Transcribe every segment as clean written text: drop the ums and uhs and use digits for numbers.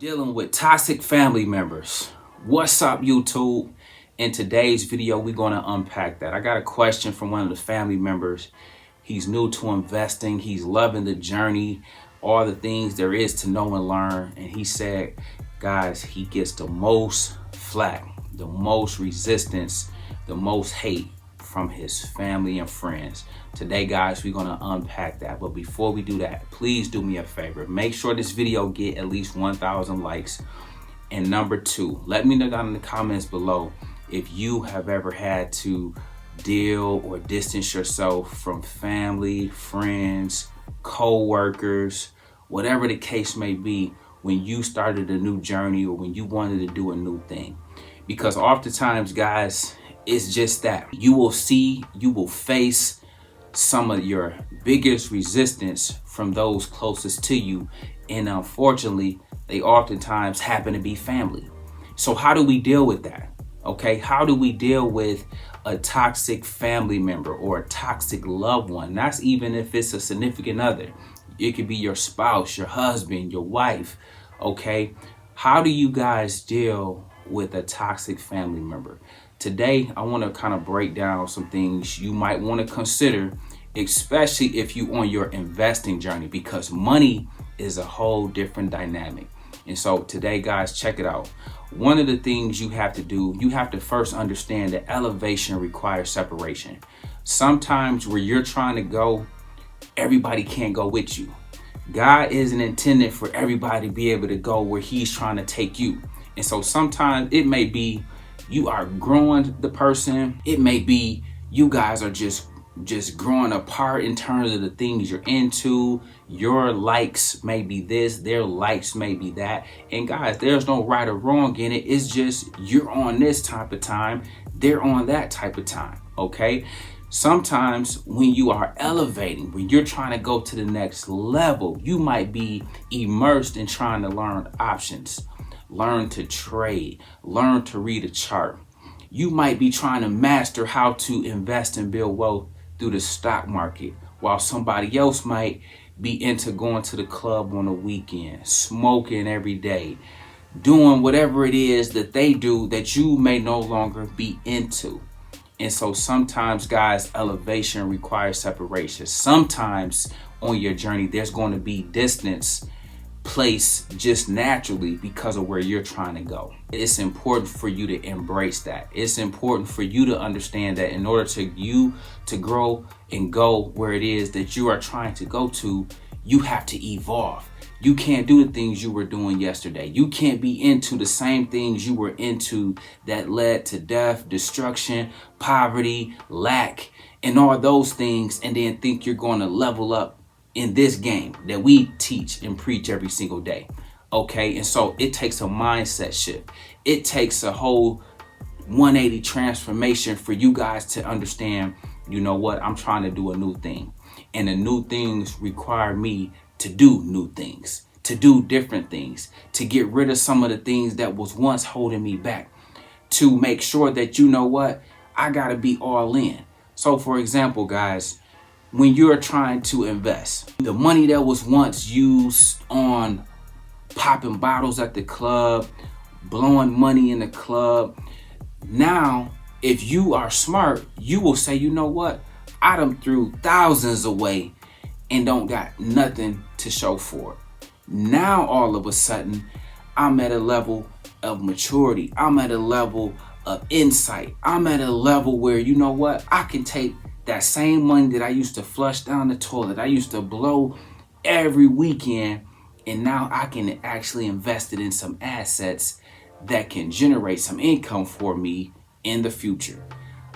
Dealing with toxic family members. What's up, YouTube? In today's video, we're going to unpack that. I got a question from one of the family members. He's new to investing. He's loving the journey, all the things there is to know and learn. And he said, guys, he gets the most flack, the most resistance, the most hate from his family and friends. Today, guys, we're going to unpack that. But before we do that, please do me a favor. Make sure this video get at least 1,000 likes. And number two, let me know down in the comments below if you have ever had to deal or distance yourself from family, friends, co-workers, whatever the case may be, when you started a new journey or when you wanted to do a new thing. Because oftentimes, guys, it's just that you will face some of your biggest resistance from those closest to you. And unfortunately, they oftentimes happen to be family. So how do we deal with that? Okay, how do we deal with a toxic family member or a toxic loved one? That's even if it's a significant other. It could be your spouse, your husband, your wife. Okay, how do you guys deal with a toxic family member? Today, I want to kind of break down some things you might want to consider, especially if you're on your investing journey, because money is a whole different dynamic. And so today, guys, check it out. One of the things you have to do, you have to first understand that elevation requires separation. Sometimes where you're trying to go, everybody can't go with you. God isn't intended for everybody to be able to go where he's trying to take you. And so sometimes it may be you are growing the person. It may be you guys are just growing apart in terms of the things you're into. Your likes may be this, their likes may be that. And guys, there's no right or wrong in it. It's just you're on this type of time, they're on that type of time, okay? Sometimes when you are elevating, when you're trying to go to the next level, you might be immersed in trying to learn options, learn to trade, learn to read a chart. You might be trying to master how to invest and build wealth through the stock market, while somebody else might be into going to the club on the weekend, smoking every day, doing whatever it is that they do that you may no longer be into. And so sometimes, guys, elevation requires separation. Sometimes on your journey, there's going to be distance placed just naturally because of where you're trying to go. It's important for you to embrace that. It's important for you to understand that in order to grow and go where it is that you are trying to go to, you have to evolve. You can't do the things you were doing yesterday. You can't be into the same things you were into that led to death, destruction, poverty, lack, and all those things, and then think you're going to level up in this game that we teach and preach every single day. Okay, and so it takes a mindset shift. It takes a whole 180 transformation for you guys to understand, you know what, I'm trying to do a new thing. And the new things require me to do new things, to do different things, to get rid of some of the things that was once holding me back, to make sure that, you know what, I gotta be all in. So for example, guys, when you're trying to invest, the money that was once used on popping bottles at the club, blowing money in the club, now, if you are smart, you will say, you know what? I done threw thousands away and don't got nothing to show for it. Now, all of a sudden, I'm at a level of maturity. I'm at a level of insight. I'm at a level where, you know what? I can take that same money that I used to flush down the toilet, I used to blow every weekend, and now I can actually invest it in some assets that can generate some income for me in the future.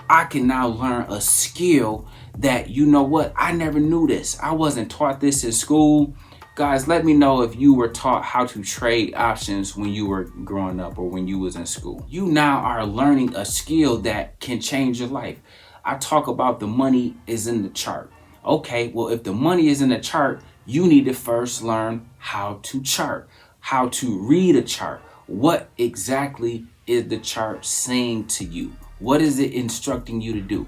I can now learn a skill that, you know what, I never knew this. I wasn't taught this in school. Guys, let me know if you were taught how to trade options when you were growing up or when you was in school. You now are learning a skill that can change your life. I talk about the money is in the chart. Okay, well, if the money is in the chart, you need to first learn how to chart, how to read a chart. What exactly is the chart saying to you? What is it instructing you to do?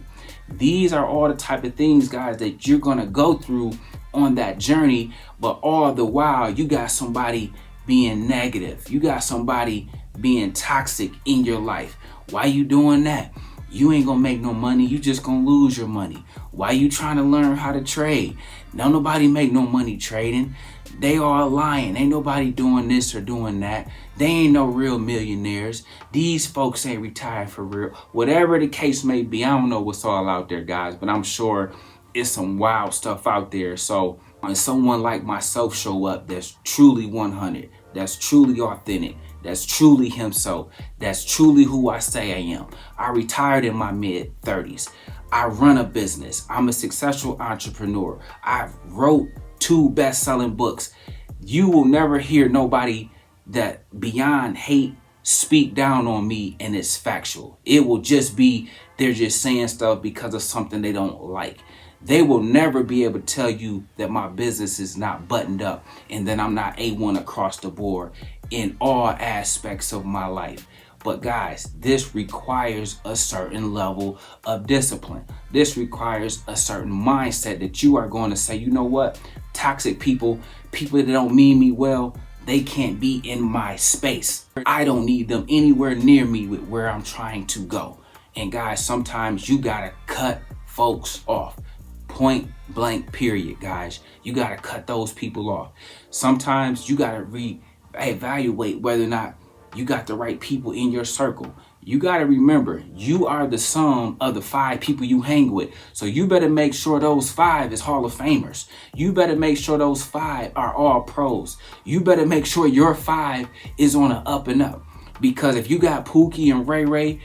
These are all the type of things, guys, that you're going to go through on that journey. But all the while, you got somebody being negative. You got somebody being toxic in your life. Why you doing that? You ain't gonna make no money. You just gonna lose your money. Why you trying to learn how to trade? Don't nobody make no money trading. They all lying. Ain't nobody doing this or doing that. They ain't no real millionaires. These folks ain't retired for real. Whatever the case may be, I don't know what's all out there, guys, but I'm sure it's some wild stuff out there. So when someone like myself show up that's truly 100, that's truly authentic, that's truly himself, that's truly who I say I am. I retired in my mid-30s. I run a business. I'm a successful entrepreneur. I wrote 2 best-selling books. You will never hear nobody that beyond hate speak down on me, and it's factual. It will just be they're just saying stuff because of something they don't like. They will never be able to tell you that my business is not buttoned up and that I'm not A1 across the board in all aspects of my life. But guys, this requires a certain level of discipline. This requires a certain mindset that you are going to say, you know what? Toxic people that don't mean me well, they can't be in my space. I don't need them anywhere near me with where I'm trying to go. And guys, sometimes you gotta cut folks off. Point blank period, guys. You gotta cut those people off. Sometimes you gotta reevaluate whether or not you got the right people in your circle. You gotta remember, you are the sum of the 5 people you hang with. So you better make sure those 5 is Hall of Famers. You better make sure those 5 are all pros. You better make sure your 5 is on an up and up. Because if you got Pookie and Ray Ray,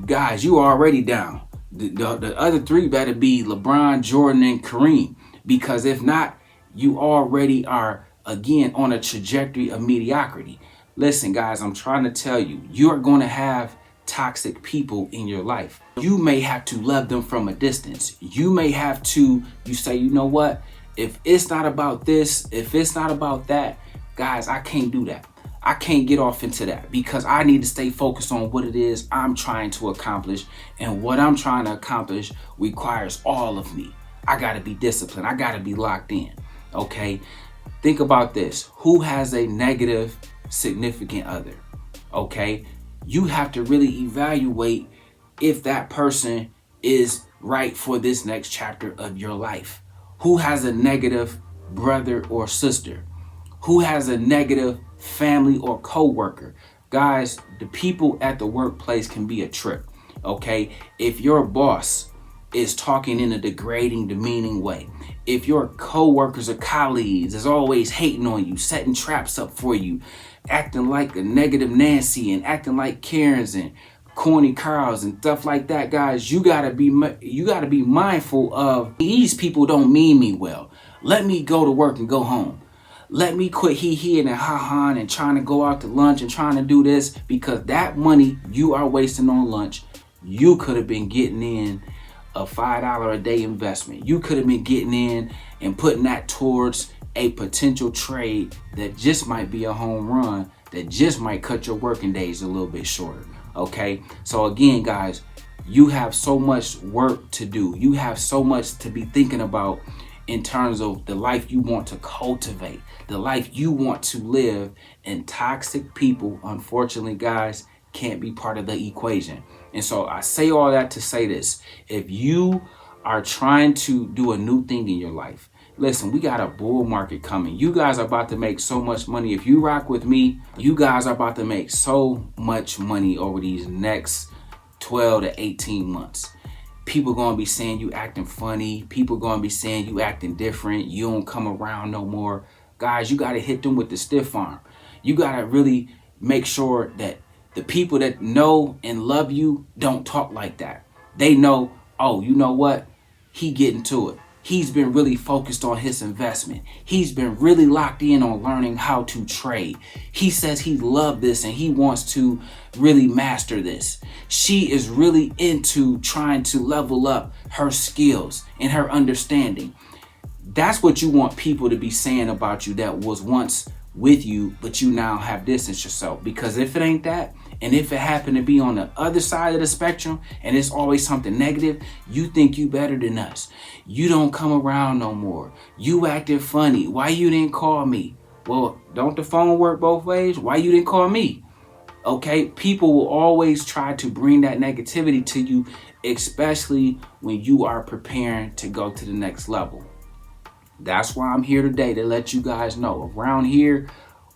guys, you already down. The other 3 better be LeBron, Jordan, and Kareem. Because if not, you already are, again, on a trajectory of mediocrity. Listen, guys, I'm trying to tell you, you're going to have toxic people in your life. You may have to love them from a distance. You may have to, you say, you know what? If it's not about this, if it's not about that, guys, I can't do that. I can't get off into that because I need to stay focused on what it is I'm trying to accomplish. And what I'm trying to accomplish requires all of me. I got to be disciplined. I got to be locked in. Okay. Think about this. Who has a negative significant other? Okay. You have to really evaluate if that person is right for this next chapter of your life. Who has a negative brother or sister? Who has a negative family or coworker? Guys, the people at the workplace can be a trip. Okay. If your boss is talking in a degrading, demeaning way, if your coworkers or colleagues is always hating on you, setting traps up for you, acting like a negative Nancy and acting like Karens and corny Carls and stuff like that, guys, you gotta be mindful of these people don't mean me well. Let me go to work and go home. Let me quit he and ha and trying to go out to lunch and trying to do this, because that money you are wasting on lunch, you could have been getting in a $5 a day investment. You could have been getting in and putting that towards a potential trade that just might be a home run, that just might cut your working days a little bit shorter. Okay. So again, guys, you have so much work to do. You have so much to be thinking about in terms of the life you want to cultivate, the life you want to live. And toxic people, unfortunately, guys, can't be part of the equation. And so I say all that to say this. If you are trying to do a new thing in your life, listen, we got a bull market coming. You guys are about to make so much money. If you rock with me, you guys are about to make so much money over these next 12 to 18 months. People going to be saying you acting funny. People going to be saying you acting different. You don't come around no more. Guys, you got to hit them with the stiff arm. You got to really make sure that the people that know and love you don't talk like that. They know, oh, you know what? He getting to it. He's been really focused on his investment. He's been really locked in on learning how to trade. He says he loves this and he wants to really master this. She is really into trying to level up her skills and her understanding. That's what you want people to be saying about you that was once with you, but you now have distanced yourself. Because if it ain't that, and if it happened to be on the other side of the spectrum and it's always something negative, you think you better than us. You don't come around no more. You acting funny. Why you didn't call me? Well, don't the phone work both ways? Why you didn't call me? Okay, people will always try to bring that negativity to you, especially when you are preparing to go to the next level. That's why I'm here today, to let you guys know. Around here,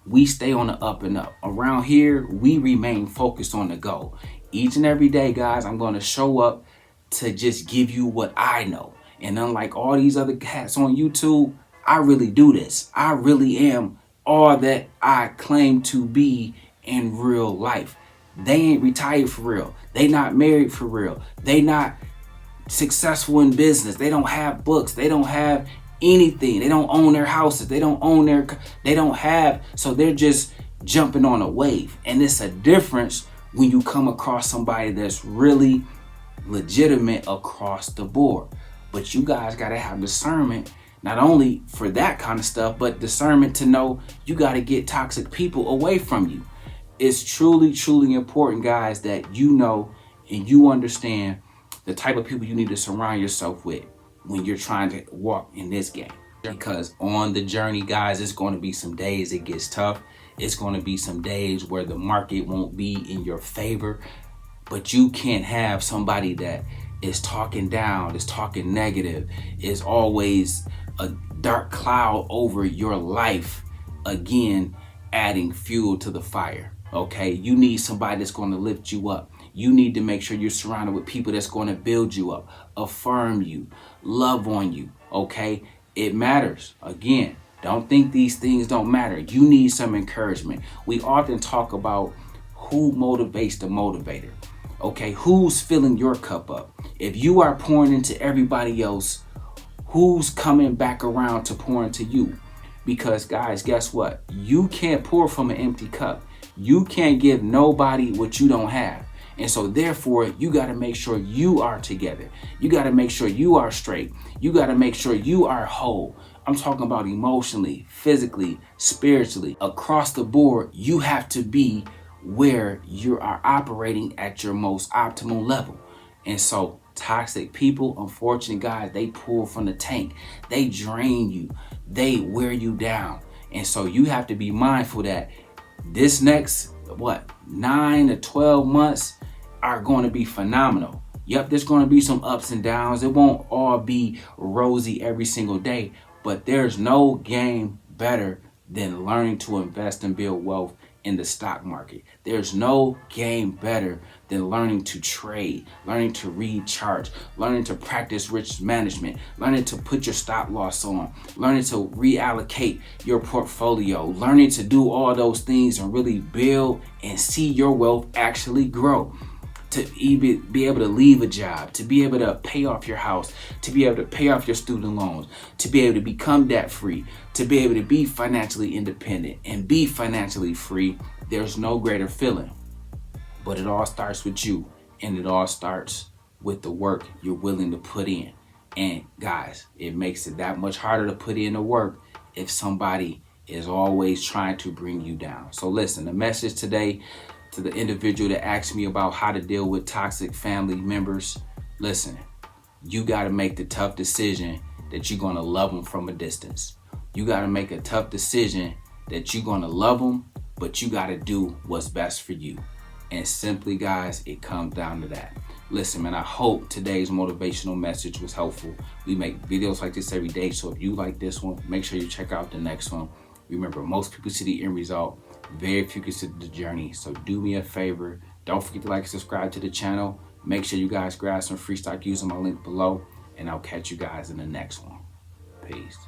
we stay on the up and up. Around here, we remain focused on the goal. Each and every day, guys, I'm going to show up to just give you what I know. And unlike all these other cats on YouTube, I really do this. I really am all that I claim to be in real life. They ain't retired for real. They not married for real. They not successful in business. They don't have books. They don't have anything. They don't own their houses. They don't have, so they're just jumping on a wave. And it's a difference when you come across somebody that's really legitimate across the board. But you guys got to have discernment, not only for that kind of stuff, but discernment to know you got to get toxic people away from you. It's truly, truly important, guys, that you know and you understand the type of people you need to surround yourself with when you're trying to walk in this game. Because on the journey, guys, it's going to be some days it gets tough. It's going to be some days where the market won't be in your favor. But you can't have somebody that is talking down, is talking negative, is always a dark cloud over your life, again, adding fuel to the fire. Okay, you need somebody that's going to lift you up. You need to make sure you're surrounded with people that's going to build you up, affirm you, love on you. Okay, it matters. Again, don't think these things don't matter. You need some encouragement. We often talk about who motivates the motivator. Okay, who's filling your cup up? If you are pouring into everybody else, who's coming back around to pour into you? Because guys, guess what? You can't pour from an empty cup. You can't give nobody what you don't have. And so therefore, you got to make sure you are together. You got to make sure you are straight. You got to make sure you are whole. I'm talking about emotionally, physically, spiritually, across the board. You have to be where you are operating at your most optimal level. And so toxic people, unfortunately, guys, they pull from the tank. They drain you. They wear you down. And so you have to be mindful that this next, 9 to 12 months are going to be phenomenal. Yep, there's going to be some ups and downs. It won't all be rosy every single day, but there's no game better than learning to invest and build wealth in the stock market. There's no game better than learning to trade, learning to read charts, learning to practice risk management, learning to put your stop loss on, learning to reallocate your portfolio, learning to do all those things and really build and see your wealth actually grow. To be able to leave a job, to be able to pay off your house, to be able to pay off your student loans, to be able to become debt free, to be able to be financially independent and be financially free. There's no greater feeling. But it all starts with you, and it all starts with the work you're willing to put in. And guys, it makes it that much harder to put in the work if somebody is always trying to bring you down. So listen, the message today to the individual that asked me about how to deal with toxic family members, listen, you got to make the tough decision that you're going to love them from a distance. You got to make a tough decision that you're going to love them, but you got to do what's best for you. And simply, guys, it comes down to that. Listen, man, I hope today's motivational message was helpful. We make videos like this every day, so if you like this one, make sure you check out the next one. Remember, most people see the end result. Very few consider the journey. So do me a favor. Don't forget to like and subscribe to the channel. Make sure you guys grab some free stock using my link below. And I'll catch you guys in the next one. Peace.